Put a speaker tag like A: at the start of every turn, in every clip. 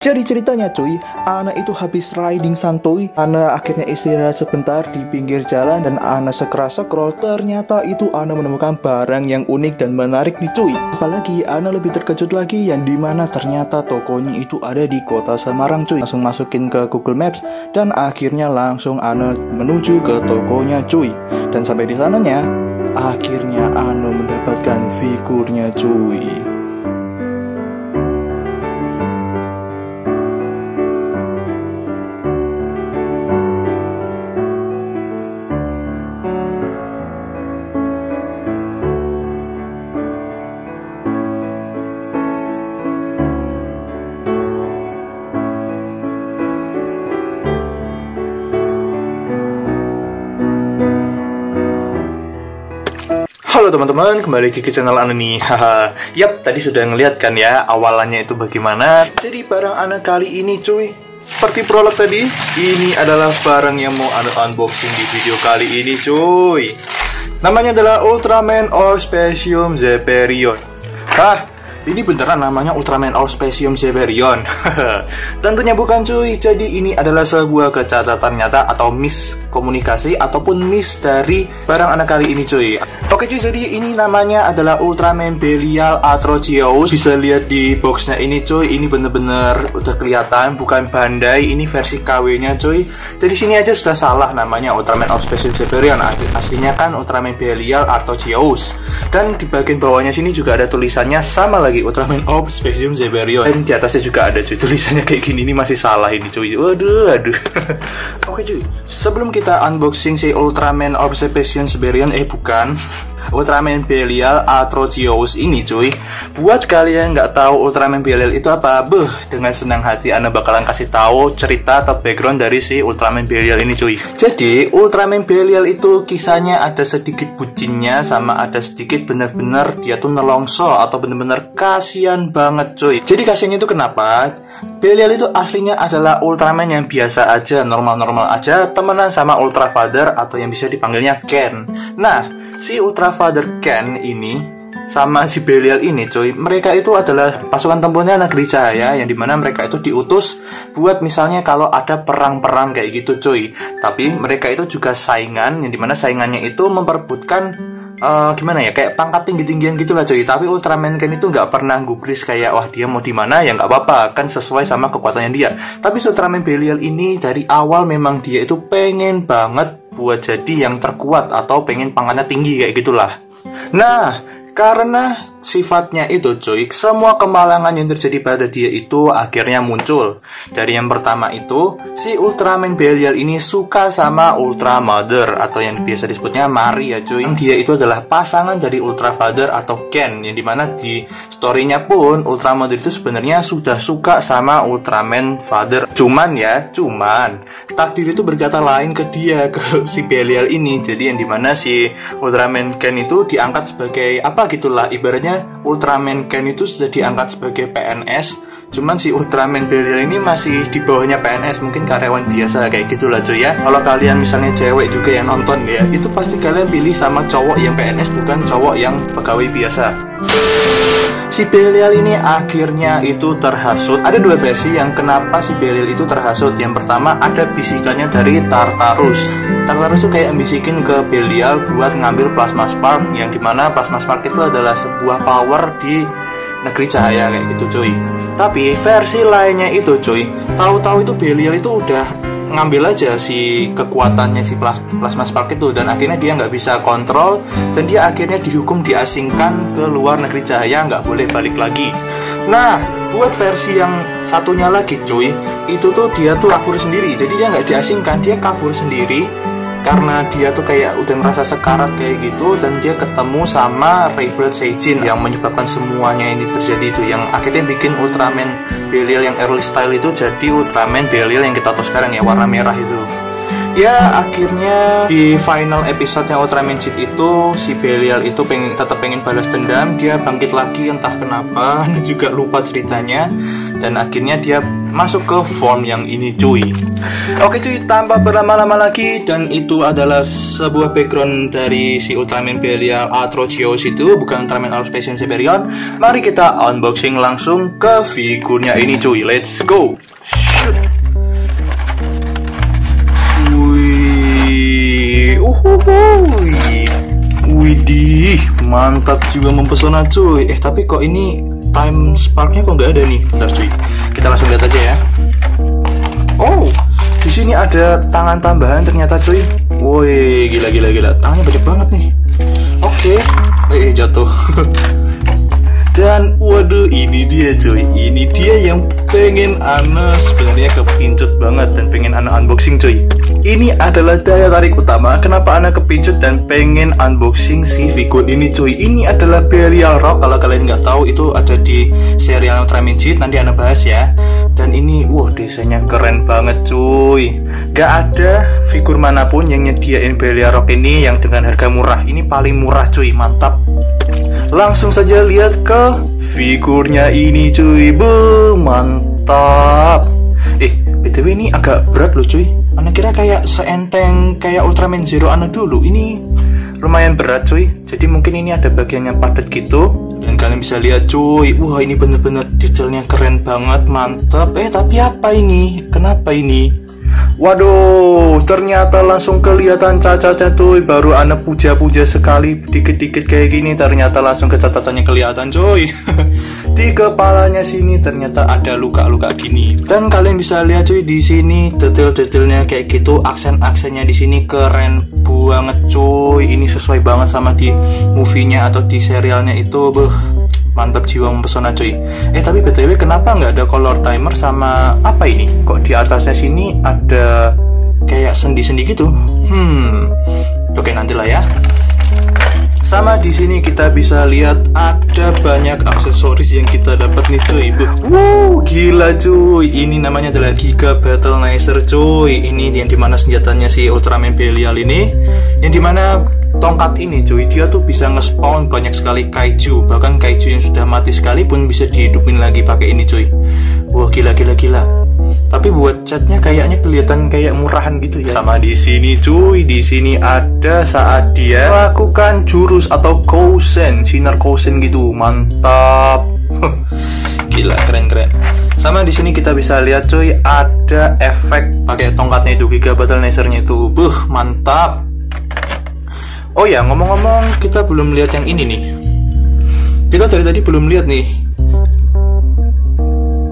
A: Jadi ceritanya cuy, Ana itu habis riding santuy. Ana akhirnya istirahat sebentar di pinggir jalan dan Ana sekeras scroll. Ternyata itu Ana menemukan barang yang unik dan menarik nih cuy. Apalagi Ana lebih terkejut lagi yang dimana ternyata tokonya itu ada di kota Semarang cuy. Langsung masukin ke Google Maps dan akhirnya langsung Ana menuju ke tokonya cuy. Dan sampai di sananya, akhirnya Ana mendapatkan figurnya cuy.
B: Halo teman-teman, kembali ke channel Ana nih. Yap, tadi sudah ngeliat kan ya awalannya itu bagaimana. Jadi barang Ana kali ini cuy, seperti prolog tadi, ini adalah barang yang mau Ana unboxing di video kali ini cuy. Namanya adalah Ultraman All Specium Zepherion. Ini beneran namanya Ultraman All Specium Zepherion. Tentunya bukan cuy. Jadi ini adalah sebuah kecacatan nyata atau miskomunikasi ataupun miss dari barang Ana kali ini cuy. Oke cuy, jadi ini namanya adalah Ultraman Belial Atrocious. Bisa lihat di boxnya ini cuy. Ini bener-bener udah kelihatan bukan Bandai. Ini versi KW-nya cuy. Dari sini aja sudah salah namanya Ultraman All Specium Zepherion. Aslinya kan Ultraman Belial Atrocious. Dan di bagian bawahnya sini juga ada tulisannya sama lagi, Ultraman All Specium Zepherion. Dan di atasnya juga ada cuy tulisannya kayak gini. Ini masih salah ini cuy. Waduh. Oke cuy, sebelum kita unboxing si Ultraman All Specium Zepherion, bukan, Ultraman Belial Atrocious ini cuy. Buat kalian nggak tahu Ultraman Belial itu apa, dengan senang hati Ana bakalan kasih tahu cerita atau background dari si Ultraman Belial ini cuy. Jadi Ultraman Belial itu kisahnya ada sedikit bucinnya sama ada sedikit bener-bener dia tuh nelongso atau bener-bener kasihan banget cuy. Jadi kasihannya itu kenapa? Belial itu aslinya adalah Ultraman yang biasa aja, normal-normal aja, temenan sama Ultra Father atau yang bisa dipanggilnya Ken. Nah, si Ultra Father Ken ini sama si Belial ini cuy, mereka itu adalah pasukan tempurnya Negeri Cahaya, yang dimana mereka itu diutus buat misalnya kalau ada perang-perang kayak gitu cuy. Tapi mereka itu juga saingan, yang dimana saingannya itu memperebutkan gimana ya, kayak pangkat tinggi-tinggian gitu lah cuy. Tapi Ultraman Ken itu nggak pernah gubris kayak wah dia mau di mana ya nggak apa-apa, kan sesuai sama kekuatannya dia. Tapi Ultraman Belial ini dari awal memang dia itu pengen banget buat jadi yang terkuat atau pengen pangkatnya tinggi kayak gitulah. Nah, karena sifatnya itu cuy, semua kemalangan yang terjadi pada dia itu akhirnya muncul. Dari yang pertama itu, si Ultraman Belial ini suka sama Ultra Mother atau yang biasa disebutnya Mari ya cuy. Dia itu adalah pasangan dari Ultra Father atau Ken, yang dimana di storynya pun Ultra Mother itu sebenarnya sudah suka sama Ultraman Father. Cuman takdir itu berkata lain ke dia, ke si Belial ini. Jadi yang dimana si Ultraman Ken itu diangkat sebagai apa gitulah, ibaratnya Ultraman Ken itu sudah diangkat sebagai PNS, cuman si Ultraman Belial ini masih di bawahnya PNS, mungkin karyawan biasa kayak gitulah cuy ya. Kalau kalian misalnya cewek juga yang nonton ya, itu pasti kalian pilih sama cowok yang PNS, bukan cowok yang pegawai biasa. Si Belial ini akhirnya itu terhasut. Ada dua versi yang kenapa si Belial itu terhasut. Yang pertama ada bisikannya dari Tartarus. Tartarus itu kayak bisikin ke Belial buat ngambil Plasma Spark, yang dimana Plasma Spark itu adalah sebuah power di Negeri Cahaya kayak gitu cuy. Tapi versi lainnya itu cuy, tahu-tahu itu Belial itu udah ngambil aja si kekuatannya si Plasma Spark itu, dan akhirnya dia nggak bisa kontrol dan dia akhirnya dihukum diasingkan ke luar Negeri Cahaya, nggak boleh balik lagi. Nah, buat versi yang satunya lagi cuy, itu tuh dia tuh kabur sendiri. Jadi dia nggak diasingkan, dia kabur sendiri karena dia tuh kayak udah ngerasa sekarat kayak gitu, dan dia ketemu sama Reyblood Seijin yang menyebabkan semuanya ini terjadi cuy, yang akhirnya bikin Ultraman Belial yang early style itu jadi Ultraman Belial yang kita tahu sekarang ya, warna merah itu. Ya akhirnya di final episode yang Ultraman Cheat itu si Belial itu tetap pengen balas dendam. Dia bangkit lagi entah kenapa, juga lupa ceritanya. Dan akhirnya dia masuk ke form yang ini cuy. Oke cuy, tanpa berlama-lama lagi, dan itu adalah sebuah background dari si Ultraman Belial Atrocious itu, bukan Ultraman All-Station Superior. Mari kita unboxing langsung ke figurnya ini cuy. Let's go. Shoot. Widih, mantap jiwa mempesona cuy. Tapi kok ini time sparknya kok nggak ada nih? Bentar cuy, kita langsung lihat aja ya. Oh, di sini ada tangan tambahan ternyata cuy. Woi, gila. Tangannya banyak banget nih. Oke, jatuh. Dan waduh, ini dia cuy. Ini dia yang pengen Ana sebenarnya kepincut banget dan pengen Ana unboxing cuy. Ini adalah daya tarik utama kenapa Ana kepincut dan pengen unboxing si figur ini cuy. Ini adalah Belial Rock. Kalau kalian nggak tahu, itu ada di serial Ultraman Cheat, nanti Ana bahas ya. Dan ini, wah, desainnya keren banget cuy. Gak ada figur manapun yang nyediain Belial Rock ini yang dengan harga murah. Ini paling murah cuy, mantap. Langsung saja lihat ke figurnya ini cuy. Mantap. BTW ini agak berat loh cuy. Ana kira kayak seenteng kayak Ultraman Zero Ana dulu. Ini lumayan berat cuy. Jadi mungkin ini ada bagiannya padat gitu. Dan kalian bisa lihat cuy. Wah, ini bener-bener detailnya keren banget, mantap. Tapi apa ini? Kenapa ini? Waduh, ternyata langsung kelihatan cacatnya tuh. Baru Ana puja-puja sekali dikit-dikit kayak gini, ternyata langsung kecatatannya kelihatan cuy. Di kepalanya sini ternyata ada luka-luka gini. Dan kalian bisa lihat cuy, di sini detail-detailnya kayak gitu, aksen-aksennya di sini keren banget cuy. Ini sesuai banget sama di movie-nya atau di serialnya itu. Mantap jiwa mempesona cuy. Tapi BTW kenapa nggak ada color timer sama apa ini? Kok di atasnya sini ada kayak sendi-sendi gitu? Oke, nantilah ya. Sama di sini kita bisa lihat ada banyak aksesoris yang kita dapat nih cuy. Gila cuy. Ini namanya adalah Giga Battleizer cuy. Ini yang dimana senjatanya si Ultraman Belial ini, yang dimana tongkat ini cuy, dia tuh bisa nge-spawn banyak sekali kaiju. Bahkan kaiju yang sudah mati sekalipun bisa dihidupin lagi pakai ini cuy. Wah, gila. Tapi buat catnya kayaknya kelihatan kayak murahan gitu ya. Sama di sini cuy, di sini ada saat dia melakukan jurus atau Kousen, sinar Kousen gitu. Mantap. Gila, keren. Sama di sini kita bisa lihat cuy, ada efek pakai tongkatnya itu, Giga Battleizer-nya itu. Mantap. Oh ya, ngomong-ngomong, kita belum lihat yang ini nih. Kita dari tadi belum lihat nih.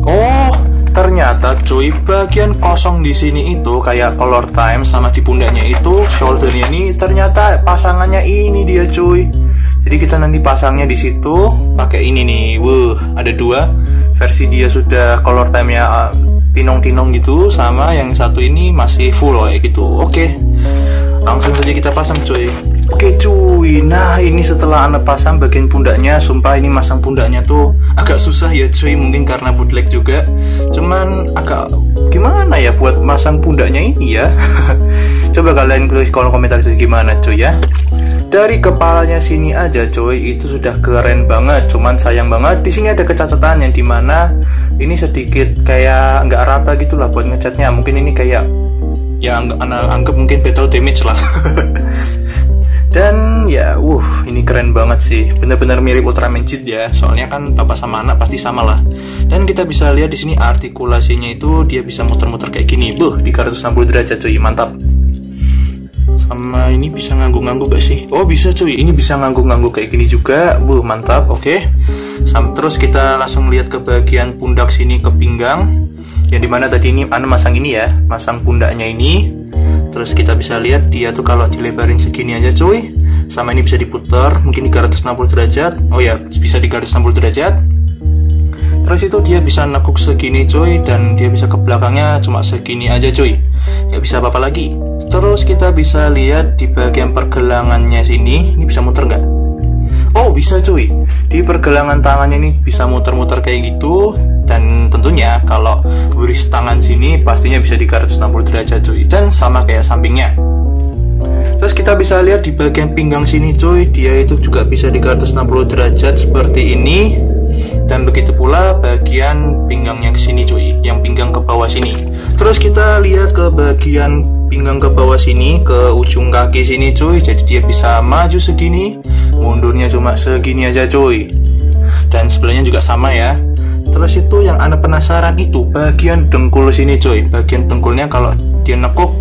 B: Oh, ternyata cuy, bagian kosong di sini itu kayak color time sama di pundaknya itu, shouldernya ini ternyata pasangannya ini dia cuy. Jadi kita nanti pasangnya di situ pakai ini nih. Ada dua versi, dia sudah color time-nya tinong-tinong gitu, sama yang satu ini masih full kayak gitu. Oke. Langsung saja kita pasang cuy. Oke cuy, nah ini setelah Ana pasang bagian pundaknya, sumpah ini masang pundaknya tuh agak susah ya cuy, mungkin karena bootleg juga. Cuman agak gimana ya buat masang pundaknya ini ya. Coba kalian tulis kolom komentar itu gimana cuy ya. Dari kepalanya sini aja cuy, itu sudah keren banget. Cuman sayang banget di sini ada kecacatan yang dimana ini sedikit kayak nggak rata gitulah buat ngecatnya. Mungkin ini kayak ya Ana anggap mungkin battle damage lah. Dan ya, ini keren banget sih. Bener-bener mirip Ultraman Cheat ya. Soalnya kan bapak sama anak pasti sama lah. Dan kita bisa lihat di sini artikulasinya itu dia bisa muter-muter kayak gini. 360 derajat cuy, mantap. Sama ini bisa ngangguk-ngangguk gak sih? Oh bisa cuy, ini bisa ngangguk-ngangguk kayak gini juga. Mantap, oke. Terus kita langsung lihat ke bagian pundak sini, ke pinggang. Yang dimana tadi ini Ana masang ini ya, masang pundaknya ini. Terus kita bisa lihat dia tuh kalau dilebarin segini aja cuy, sama ini bisa diputar mungkin 360 derajat. Oh ya, bisa 360 derajat. Terus itu dia bisa nekuk segini cuy, dan dia bisa ke belakangnya cuma segini aja cuy, nggak bisa apa-apa lagi. Terus kita bisa lihat di bagian pergelangannya sini, ini bisa muter nggak? Oh bisa cuy, di pergelangan tangannya ini bisa muter-muter kayak gitu. Dan tentunya kalau wrist tangan sini pastinya bisa di 360 derajat cuy, dan sama kayak sampingnya. Terus kita bisa lihat di bagian pinggang sini cuy, dia itu juga bisa di 360 derajat seperti ini. Dan begitu pula bagian pinggangnya ke sini cuy, yang pinggang ke bawah sini. Terus kita lihat ke bagian pinggang ke bawah sini, ke ujung kaki sini cuy. Jadi dia bisa maju segini, mundurnya cuma segini aja cuy. Dan sebelahnya juga sama ya. Terus itu yang Ana penasaran itu bagian dengkul sini cuy. Bagian dengkulnya kalau dia nekuk,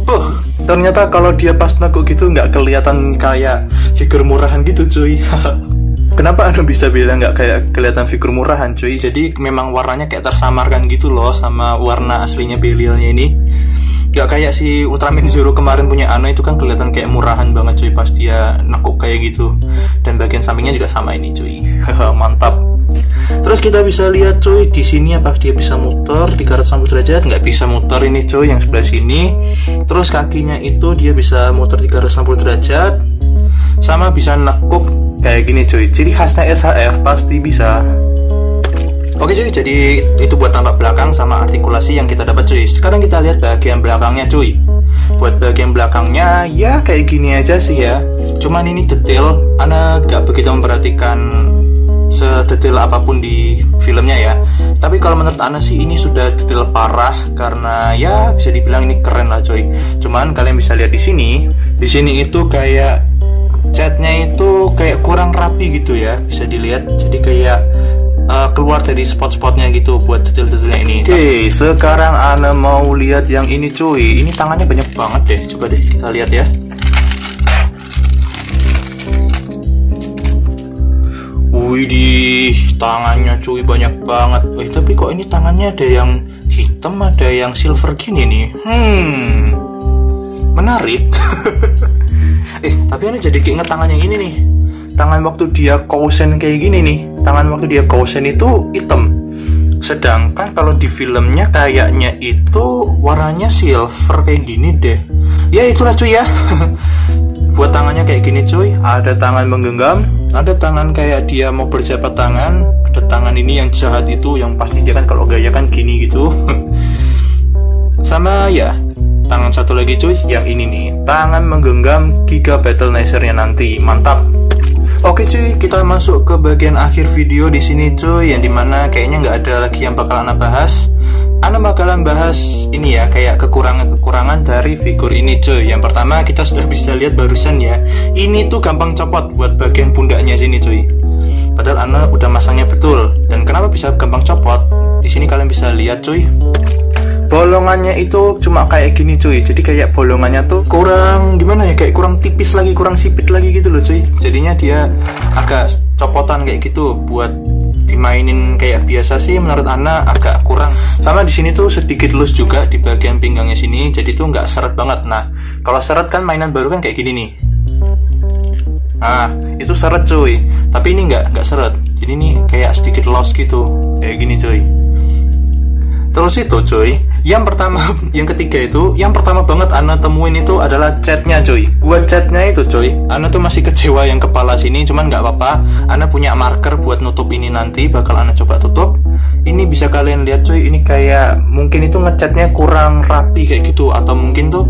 B: ternyata kalau dia pas nekuk gitu nggak kelihatan kayak figur murahan gitu cuy. Kenapa Anda bisa bilang nggak kayak kelihatan figur murahan cuy? Jadi memang warnanya kayak tersamarkan gitu loh sama warna aslinya Belialnya ini. Gak kayak si Ultraman Zero kemarin punya Ana, itu kan kelihatan kayak murahan banget cuy pas dia nekuk kayak gitu. Dan bagian sampingnya juga sama ini cuy. Mantap. Terus kita bisa lihat cuy di sini apakah dia bisa muter 360 derajat? Nggak bisa muter ini cuy, yang sebelah sini. Terus kakinya itu dia bisa muter 360 derajat, sama bisa nekuk kayak gini cuy. Ciri khasnya SHF pasti bisa. Oke cuy, jadi itu buat tampak belakang sama artikulasi yang kita dapat cuy. Sekarang kita lihat bagian belakangnya cuy. Buat bagian belakangnya ya kayak gini aja sih ya. Cuman ini detail, Ana gak begitu memperhatikan sedetail apapun di filmnya ya. Tapi kalau menurut Ana sih ini sudah detail parah, karena ya bisa dibilang ini keren lah coy. Cuman kalian bisa lihat di sini itu kayak catnya itu kayak kurang rapi gitu ya, bisa dilihat. Jadi kayak keluar dari spot-spotnya gitu buat detail-detailnya ini. Oke, sekarang Ana mau lihat yang ini cuy. Ini tangannya banyak banget deh. Coba deh kita lihat ya. Widih, tangannya cuy banyak banget. Tapi kok ini tangannya ada yang hitam, ada yang silver gini nih. Menarik. Tapi Ana jadi keinget tangan yang ini nih. Tangan waktu dia Kousen kayak gini nih. Tangan waktu dia Kousen itu hitam. Sedangkan kalau di filmnya kayaknya itu warnanya silver kayak gini deh. Ya itulah cuy ya. Buat tangannya kayak gini cuy. Ada tangan menggenggam, ada tangan kayak dia mau berjabat tangan, ada tangan ini yang jahat itu, yang pasti dia kan kalau gaya kan gini gitu. Sama ya, tangan satu lagi cuy, yang ini nih, tangan menggenggam Giga Battlenizer-nya nanti. Mantap. Oke cuy, kita masuk ke bagian akhir video di sini cuy, yang dimana kayaknya nggak ada lagi yang bakal Ana bahas. Ana bakalan bahas ini ya, kayak kekurangan-kekurangan dari figur ini cuy. Yang pertama kita sudah bisa lihat barusan ya, ini tuh gampang copot buat bagian pundaknya sini cuy. Padahal Ana udah masangnya betul. Dan kenapa bisa gampang copot? Di sini kalian bisa lihat cuy. Bolongannya itu cuma kayak gini cuy. Jadi kayak bolongannya tuh kurang gimana ya, kayak kurang tipis lagi, kurang sipit lagi gitu loh cuy. Jadinya dia agak copotan kayak gitu. Buat dimainin kayak biasa sih menurut Ana agak kurang. Sama di sini tuh sedikit loose juga di bagian pinggangnya sini. Jadi tuh nggak seret banget. Nah, kalau seret kan mainan baru kan kayak gini nih. Nah, itu seret cuy. Tapi ini nggak seret. Jadi ini kayak sedikit loose gitu. Kayak gini cuy. Terus itu cuy, yang ketiga itu, yang pertama banget Ana temuin itu adalah catnya cuy. Buat catnya itu cuy, Ana tuh masih kecewa yang kepala sini, cuman nggak apa-apa. Ana punya marker buat nutup ini nanti, bakal Ana coba tutup. Ini bisa kalian lihat cuy, ini kayak mungkin itu ngecatnya kurang rapi kayak gitu, atau mungkin tuh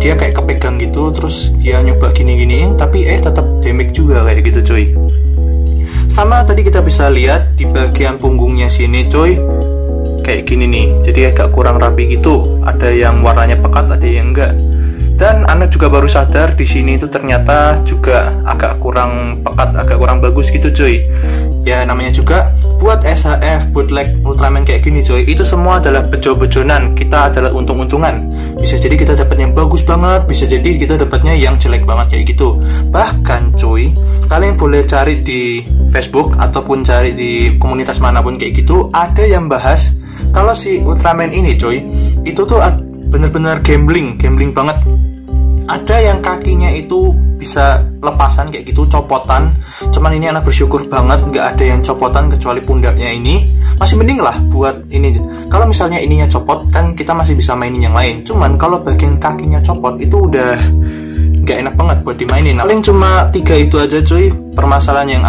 B: dia kayak kepegang gitu, terus dia nyoba gini-giniin, tapi tetap damage juga kayak gitu cuy. Sama tadi kita bisa lihat di bagian punggungnya sini cuy, kayak gini nih, jadi agak kurang rapi gitu. Ada yang warnanya pekat, ada yang enggak. Dan Ana juga baru sadar di sini itu ternyata juga agak kurang pekat, agak kurang bagus gitu cuy. Ya namanya juga buat SHF, bootleg Ultraman kayak gini cuy, itu semua adalah bejo-bejonan. Kita adalah untung-untungan. Bisa jadi kita dapat yang bagus banget, bisa jadi kita dapatnya yang jelek banget kayak gitu. Bahkan cuy, kalian boleh cari di Facebook ataupun cari di komunitas manapun kayak gitu, ada yang bahas kalau si Ultraman ini cuy, itu tuh bener-bener gambling banget. Ada yang kakinya itu bisa lepasan kayak gitu, copotan. Cuman ini Ana bersyukur banget nggak ada yang copotan kecuali pundaknya ini. Masih mending lah buat ini. Kalau misalnya ininya copot kan kita masih bisa mainin yang lain. Cuman kalau bagian kakinya copot itu udah gak enak banget buat dimainin. Paling cuma 3 itu aja cuy permasalahan yang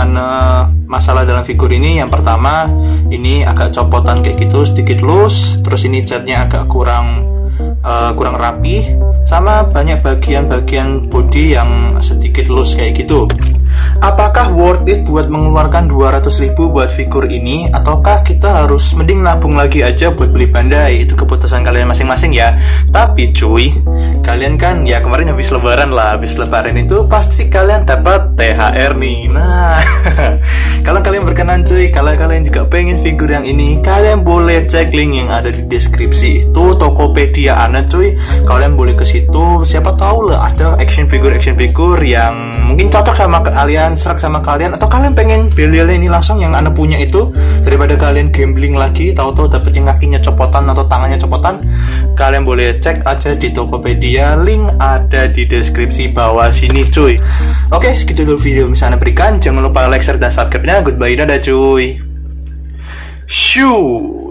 B: masalah dalam figur ini. Yang pertama, ini agak copotan kayak gitu, sedikit loose. Terus ini catnya agak kurang rapi, sama banyak bagian-bagian body yang sedikit loose kayak gitu. Apakah worth it buat mengeluarkan 200.000 buat figur ini, ataukah kita harus mending nabung lagi aja buat beli Bandai? Itu keputusan kalian masing-masing ya. Tapi cuy, kalian kan ya kemarin habis lebaran itu pasti kalian dapat THR nih. Nah, kalau kalian berkenan cuy, kalau kalian juga pengen figur yang ini, kalian boleh cek link yang ada di deskripsi. Itu Tokopedia Ana cuy. Kalian boleh ke situ, siapa tahu lah ada action figure yang mungkin cocok sama kalian, serak sama kalian, atau kalian pengen beli ini langsung yang Ana punya itu, daripada kalian gambling lagi tahu-tahu dapetnya kakinya copotan atau tangannya copotan. Kalian boleh cek aja di Tokopedia, link ada di deskripsi bawah sini cuy. Oke, segitu dulu video yang bisa Ana berikan. Jangan lupa like, share, dan subscribe-nya. Goodbye, dadah cuy. Shoo.